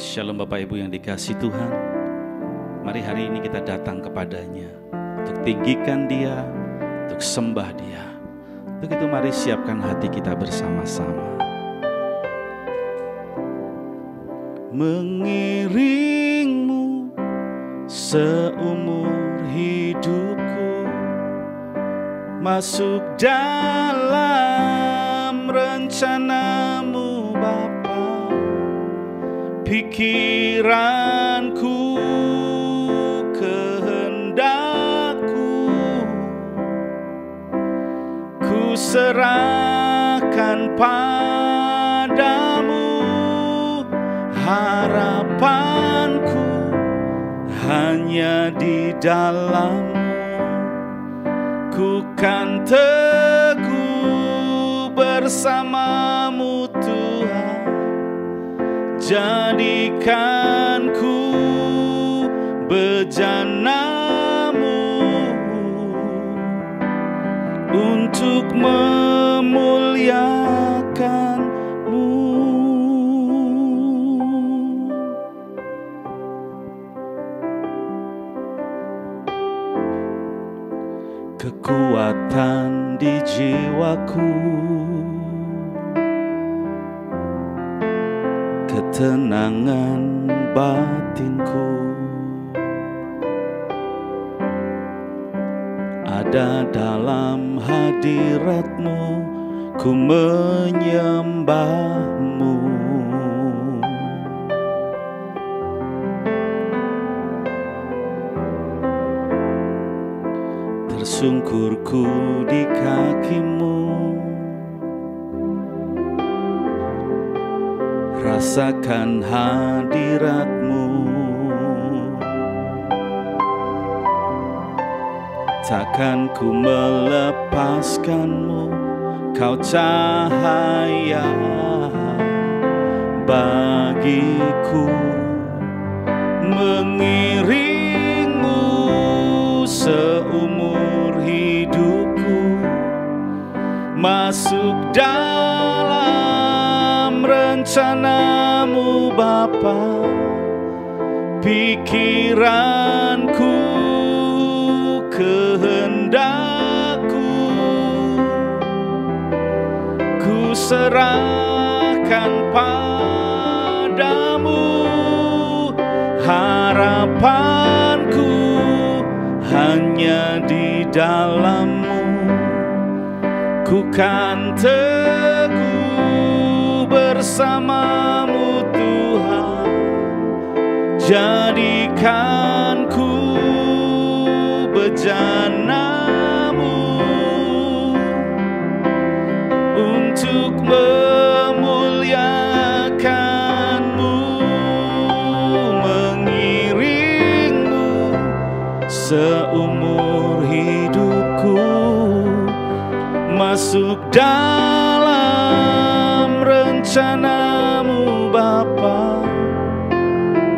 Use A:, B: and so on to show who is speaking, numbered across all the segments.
A: Shalom Bapak Ibu yang dikasihi Tuhan. Mari hari ini kita datang kepadanya untuk tinggikan Dia, untuk sembah Dia. Untuk itu mari siapkan hati kita bersama-sama. Mengiringmu seumur hidupku, masuk dalam rencanamu Bapa. Pikiranku, kehendakku, ku serahkan padamu. Harapanku hanya di dalam-Mu. Ku kan teguh bersama-Mu Tuhan. Jadikanku bejana-Mu untuk memuliakan-Mu. Kekuatan di jiwaku, ketenangan batinku, ada dalam hadirat-Mu, ku menyembah-Mu. Tersungkurku di kaki-Mu, rasakan hadirat-Mu. Takkan ku melepaskan-Mu, Kau cahaya bagiku. Mengiring-Mu seumur hidupku, masuk dalam rencana-Mu Bapa. Pikiranku, kehendakku, ku serahkan padamu. Harapanku hanya di dalam-Mu. Ku kan teguh bersama-Mu Tuhan. Jadikanku bejana-Mu untuk memuliakan-Mu. Mengiring-Mu seumur hidupku, masuk dalam rencana-Mu Bapa.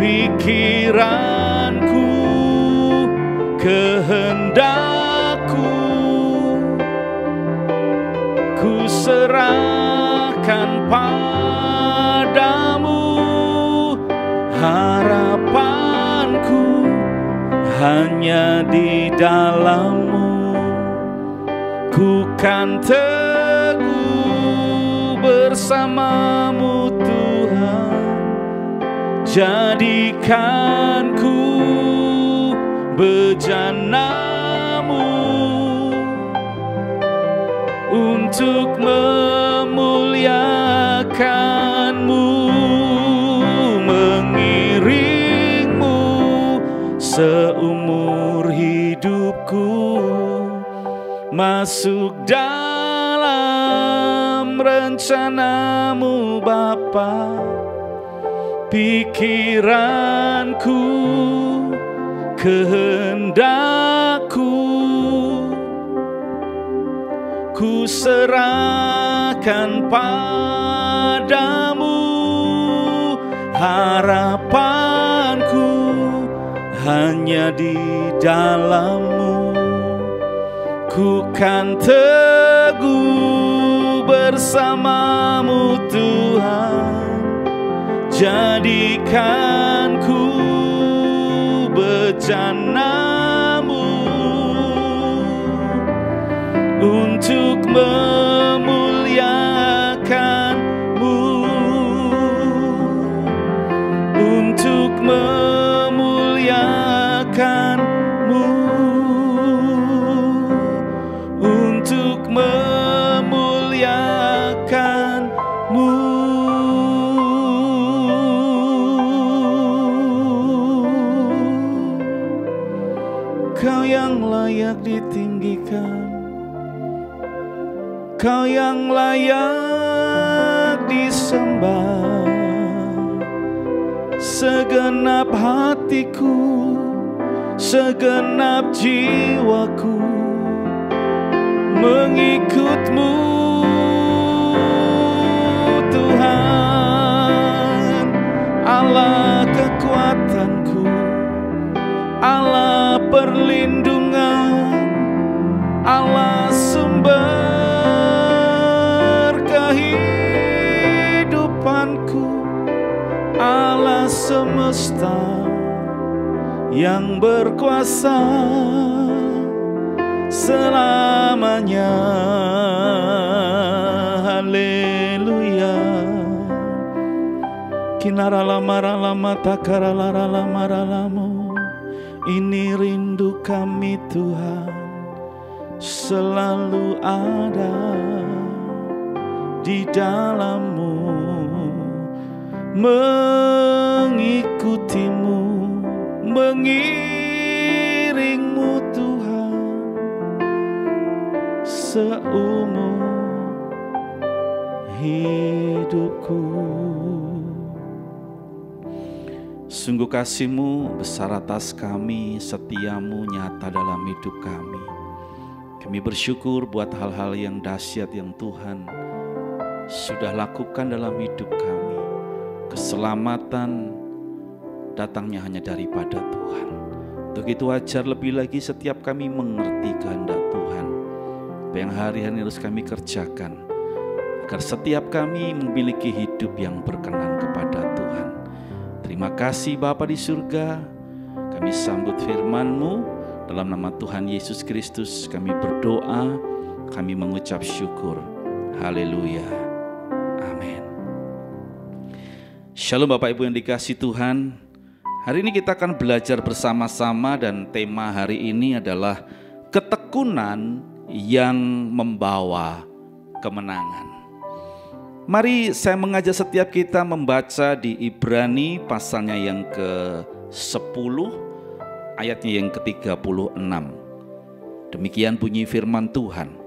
A: Pikiranku, kehendakku, ku serahkan padamu. Harapanku hanya di dalam-Mu. Ku kan teguh bersama-Mu Tuhan. Jadikanku bejana-Mu untuk memuliakan-Mu. Mengiring-Mu seumur hidupku, masuk dalam rencana-Mu Bapa. Pikiranku, kehendakku, ku serahkan padamu. Harapanku hanya di dalam-Mu. Ku kan teguh bersama-Mu Tuhan. jadikanku bejanamu untuk memuliakanmu, untuk memuliakanmu, untuk memuliakanmu. Kau yang layak ditinggikan, Kau yang layak disembah. Segenap hatiku, segenap jiwaku mengikut-Mu, Tuhan. Allah kekuatanku, Allah perlindungan, Allah sumber kehidupanku, Allah semesta yang berkuasa selamanya. Haleluya. Kinaralamaralama takaralamaralamo. Ini rindu kami Tuhan, selalu ada di dalam-Mu, mengikutimu, mengiringmu Tuhan, seumur hidupku. Sungguh kasih-Mu besar atas kami, setia-Mu nyata dalam hidup kami. Kami bersyukur buat hal-hal yang dahsyat yang Tuhan sudah lakukan dalam hidup kami. Keselamatan datangnya hanya daripada Tuhan. Untuk itu ajar lebih lagi setiap kami mengerti kehendak Tuhan, apa yang hari-hari harus kami kerjakan, agar setiap kami memiliki hidup yang berkenan kepada Tuhan. Terima kasih Bapa di surga, kami sambut firman-Mu. Dalam nama Tuhan Yesus Kristus kami berdoa, kami mengucap syukur. Haleluya. Amin. Shalom Bapak Ibu yang dikasihi Tuhan. Hari ini kita akan belajar bersama-sama dan tema hari ini adalah ketekunan yang membawa kemenangan. Mari saya mengajak setiap kita membaca di Ibrani pasalnya yang ke-10 ayatnya yang ke-36. Demikian bunyi firman Tuhan.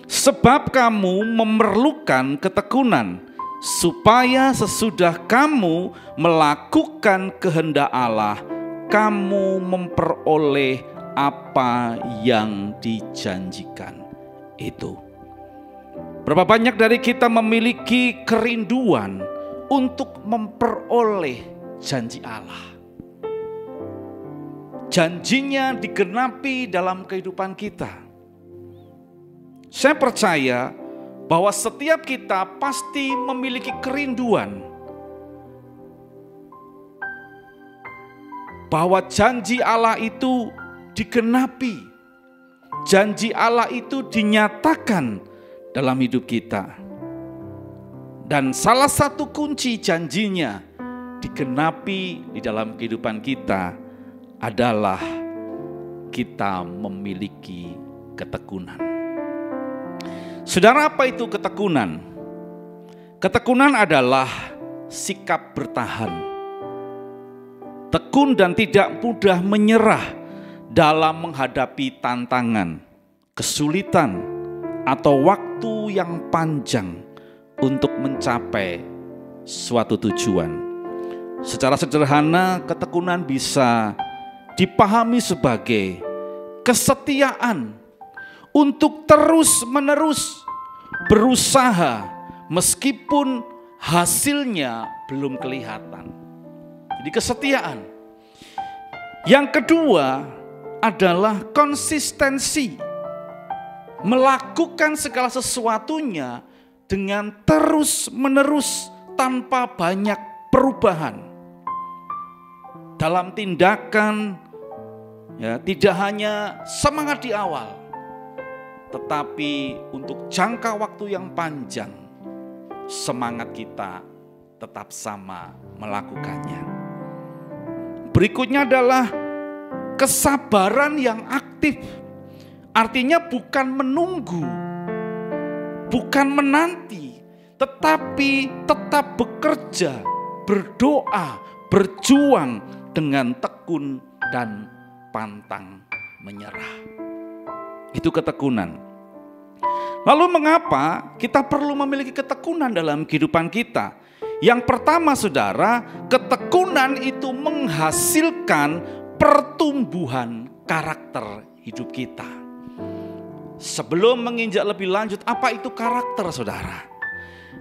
A: Sebab kamu memerlukan ketekunan, supaya sesudah kamu melakukan kehendak Allah, kamu memperoleh apa yang dijanjikan itu. Berapa banyak dari kita memiliki kerinduan untuk memperoleh janji Allah. Janjinya digenapi dalam kehidupan kita. Saya percaya bahwa setiap kita pasti memiliki kerinduan bahwa janji Allah itu digenapi, janji Allah itu dinyatakan dalam hidup kita. Dan salah satu kunci janjinya digenapi di dalam kehidupan kita adalah kita memiliki ketekunan. Saudara, apa itu ketekunan? Ketekunan adalah sikap bertahan, tekun dan tidak mudah menyerah dalam menghadapi tantangan, kesulitan, atau waktu yang panjang untuk mencapai suatu tujuan. Secara sederhana, ketekunan bisa dipahami sebagai kesetiaan untuk terus-menerus berusaha meskipun hasilnya belum kelihatan. Jadi kesetiaan. Yang kedua adalah konsistensi. Melakukan segala sesuatunya dengan terus-menerus tanpa banyak perubahan dalam tindakan, ya, tidak hanya semangat di awal, tetapi untuk jangka waktu yang panjang semangat kita tetap sama melakukannya. Berikutnya adalah kesabaran yang aktif. Artinya bukan menunggu, bukan menanti, tetapi tetap bekerja, berdoa, berjuang dengan tekun dan pantang menyerah. Itu ketekunan. Lalu mengapa kita perlu memiliki ketekunan dalam kehidupan kita? Yang pertama, saudara, ketekunan itu menghasilkan pertumbuhan karakter hidup kita. Sebelum menginjak lebih lanjut, apa itu karakter, saudara?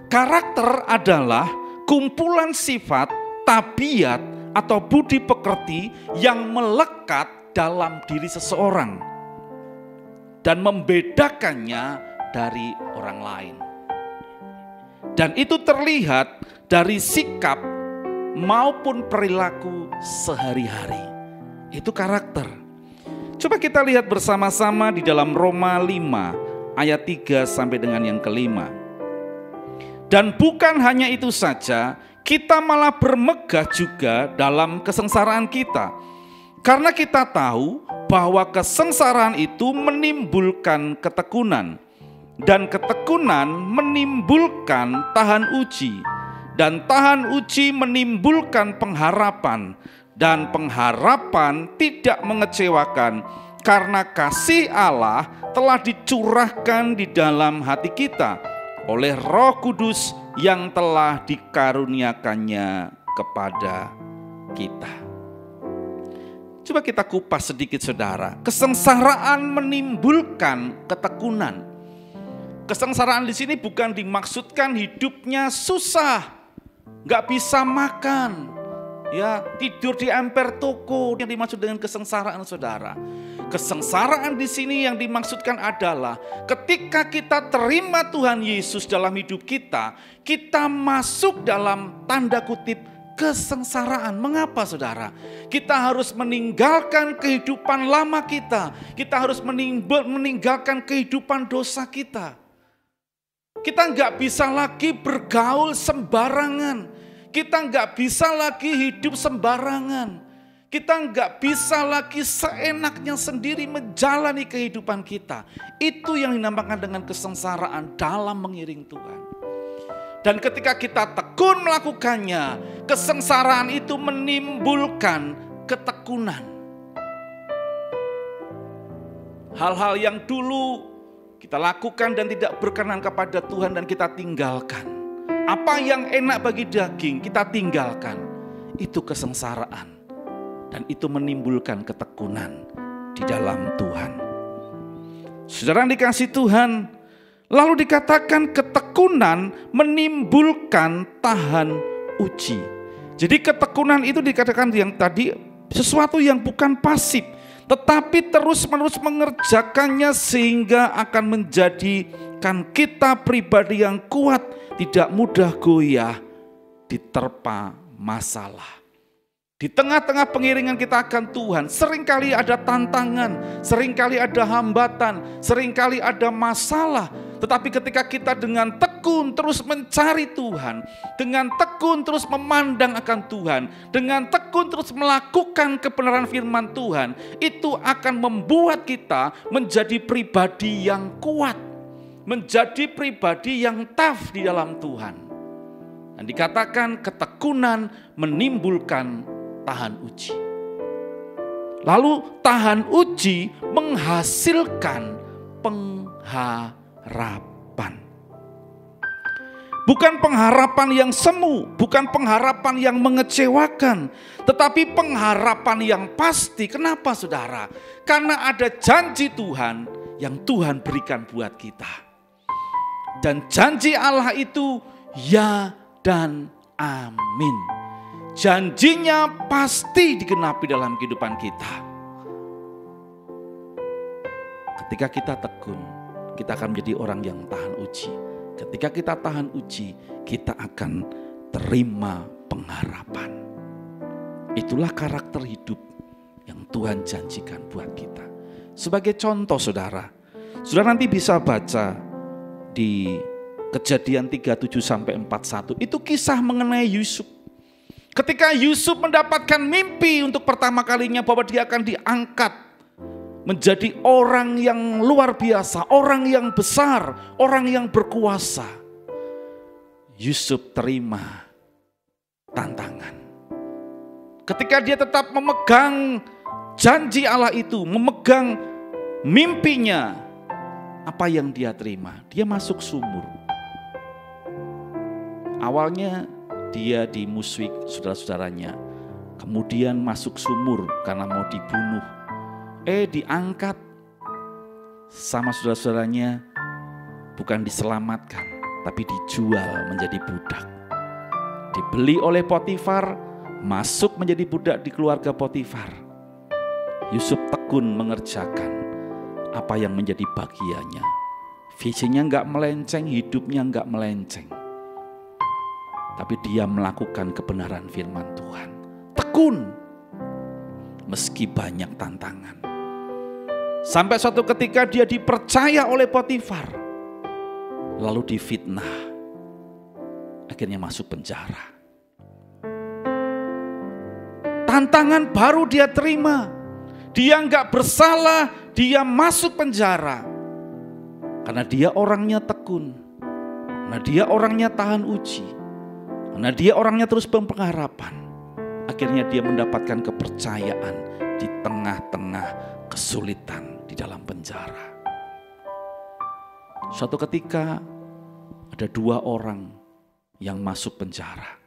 A: Karakter adalah kumpulan sifat, tabiat, atau budi pekerti yang melekat dalam diri seseorang dan membedakannya dari orang lain. Dan itu terlihat dari sikap maupun perilaku sehari-hari. Itu karakter. Coba kita lihat bersama-sama di dalam Roma 5 ayat 3 sampai dengan yang kelima. Dan bukan hanya itu saja, kita malah bermegah juga dalam kesengsaraan kita. Karena kita tahu bahwa kesengsaraan itu menimbulkan ketekunan. Dan ketekunan menimbulkan tahan uji. Dan tahan uji menimbulkan pengharapan. Dan pengharapan tidak mengecewakan karena kasih Allah telah dicurahkan di dalam hati kita oleh Roh Kudus yang telah dikaruniakannya kepada kita. Coba kita kupas sedikit, saudara. Kesengsaraan menimbulkan ketekunan. Kesengsaraan di sini bukan dimaksudkan hidupnya susah, nggak bisa makan, ya, tidur di emper toko. Yang dimaksud dengan kesengsaraan, saudara, kesengsaraan di sini yang dimaksudkan adalah ketika kita terima Tuhan Yesus dalam hidup kita, kita masuk dalam tanda kutip kesengsaraan. Mengapa, saudara? Kita harus meninggalkan kehidupan lama kita. Kita harus meninggalkan kehidupan dosa kita. Kita nggak bisa lagi bergaul sembarangan. Kita nggak bisa lagi hidup sembarangan. Kita nggak bisa lagi seenaknya sendiri menjalani kehidupan kita. Itu yang dinamakan dengan kesengsaraan dalam mengiring Tuhan. Dan ketika kita tekun melakukannya, kesengsaraan itu menimbulkan ketekunan. Hal-hal yang dulu kita lakukan dan tidak berkenan kepada Tuhan dan kita tinggalkan. Apa yang enak bagi daging kita tinggalkan. Itu kesengsaraan. Dan itu menimbulkan ketekunan di dalam Tuhan. Saudara yang dikasihi Tuhan, lalu dikatakan ketekunan menimbulkan tahan uji. Jadi ketekunan itu dikatakan yang tadi sesuatu yang bukan pasif, tetapi terus-menerus mengerjakannya sehingga akan menjadikan kita pribadi yang kuat, tidak mudah goyah, diterpa masalah. Di tengah-tengah pengiringan kita akan Tuhan, seringkali ada tantangan, seringkali ada hambatan, seringkali ada masalah. Tetapi ketika kita dengan tekun terus mencari Tuhan, dengan tekun terus memandang akan Tuhan, dengan tekun terus melakukan kebenaran firman Tuhan, itu akan membuat kita menjadi pribadi yang kuat, menjadi pribadi yang tough di dalam Tuhan. Dan dikatakan ketekunan menimbulkan tahan uji. Lalu tahan uji menghasilkan pengharapan. Bukan pengharapan yang semu, bukan pengharapan yang mengecewakan, tetapi pengharapan yang pasti. Kenapa, saudara? Karena ada janji Tuhan yang Tuhan berikan buat kita. Dan janji Allah itu ya dan amin. Janjinya pasti digenapi dalam kehidupan kita. Ketika kita tekun, kita akan menjadi orang yang tahan uji. Ketika kita tahan uji, kita akan terima pengharapan. Itulah karakter hidup yang Tuhan janjikan buat kita. Sebagai contoh saudara nanti bisa baca di Kejadian 37-41. Itu kisah mengenai Yusuf. Ketika Yusuf mendapatkan mimpi untuk pertama kalinya bahwa dia akan diangkat menjadi orang yang luar biasa, orang yang besar, orang yang berkuasa. Yusuf terima tantangan. Ketika dia tetap memegang janji Allah itu, memegang mimpinya, apa yang dia terima? Dia masuk sumur. Awalnya dia dimusuhi saudara-saudaranya, kemudian masuk sumur karena mau dibunuh. Diangkat sama saudara-saudaranya, bukan diselamatkan, tapi dijual menjadi budak. Dibeli oleh Potifar, masuk menjadi budak di keluarga Potifar. Yusuf tekun mengerjakan apa yang menjadi bagiannya. Visinya enggak melenceng, hidupnya enggak melenceng. Tapi dia melakukan kebenaran firman Tuhan. Tekun. Meski banyak tantangan. Sampai suatu ketika dia dipercaya oleh Potifar. Lalu difitnah. Akhirnya masuk penjara. Tantangan baru dia terima. Dia enggak bersalah, dia masuk penjara. Karena dia orangnya tekun. Karena dia orangnya tahan uji. Karena dia orangnya terus berpengharapan. Akhirnya dia mendapatkan kepercayaan di tengah-tengah kesulitan di dalam penjara. Suatu ketika ada 2 orang yang masuk penjara.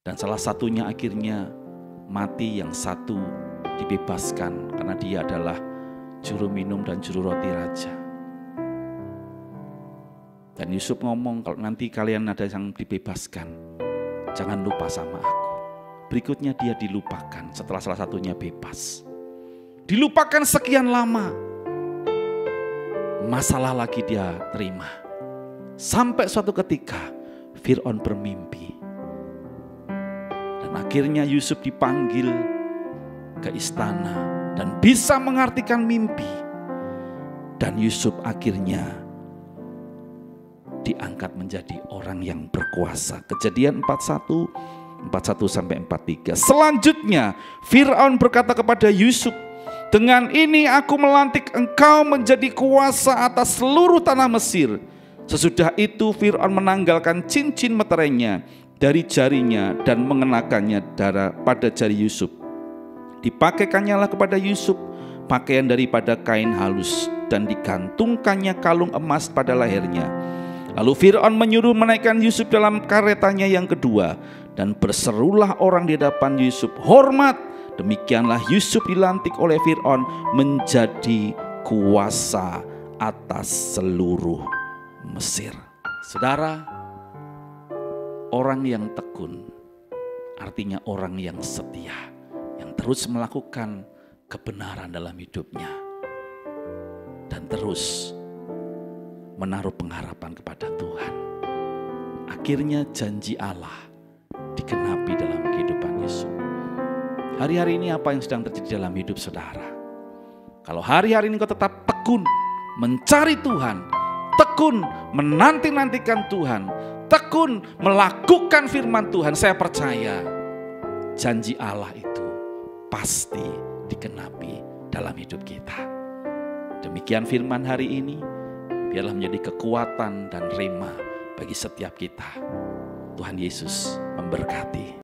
A: Dan salah satunya akhirnya mati, yang satu dibebaskan karena dia adalah juru minum dan juru roti raja. Dan Yusuf ngomong, kalau nanti kalian ada yang dibebaskan, jangan lupa sama aku. Berikutnya dia dilupakan setelah salah satunya bebas. Dilupakan sekian lama. Masalah lagi dia terima. Sampai suatu ketika Fir'aun bermimpi. Dan akhirnya Yusuf dipanggil ke istana dan bisa mengartikan mimpi. Dan Yusuf akhirnya diangkat menjadi orang yang berkuasa. Kejadian 41-43. Selanjutnya Fir'aun berkata kepada Yusuf, dengan ini aku melantik engkau menjadi kuasa atas seluruh tanah Mesir. Sesudah itu Fir'aun menanggalkan cincin meterainya dari jarinya dan mengenakannya pada jari Yusuf. Dipakaikannya kepada Yusuf pakaian daripada kain halus dan digantungkannya kalung emas pada lehernya. Lalu Fir'aun menyuruh menaikkan Yusuf dalam karetanya yang kedua. Dan berserulah orang di hadapan Yusuf, hormat. Demikianlah Yusuf dilantik oleh Fir'aun menjadi kuasa atas seluruh Mesir. Saudara, orang yang tekun artinya orang yang setia, yang terus melakukan kebenaran dalam hidupnya. Dan terus menaruh pengharapan kepada Tuhan. Akhirnya janji Allah dikenapi dalam kehidupan Yusuf. Hari-hari ini apa yang sedang terjadi dalam hidup saudara? Kalau hari-hari ini kau tetap tekun mencari Tuhan, tekun menanti-nantikan Tuhan, tekun melakukan firman Tuhan, saya percaya janji Allah itu pasti dikenapi dalam hidup kita. Demikian firman hari ini. Biarlah menjadi kekuatan dan rema bagi setiap kita. Tuhan Yesus memberkati.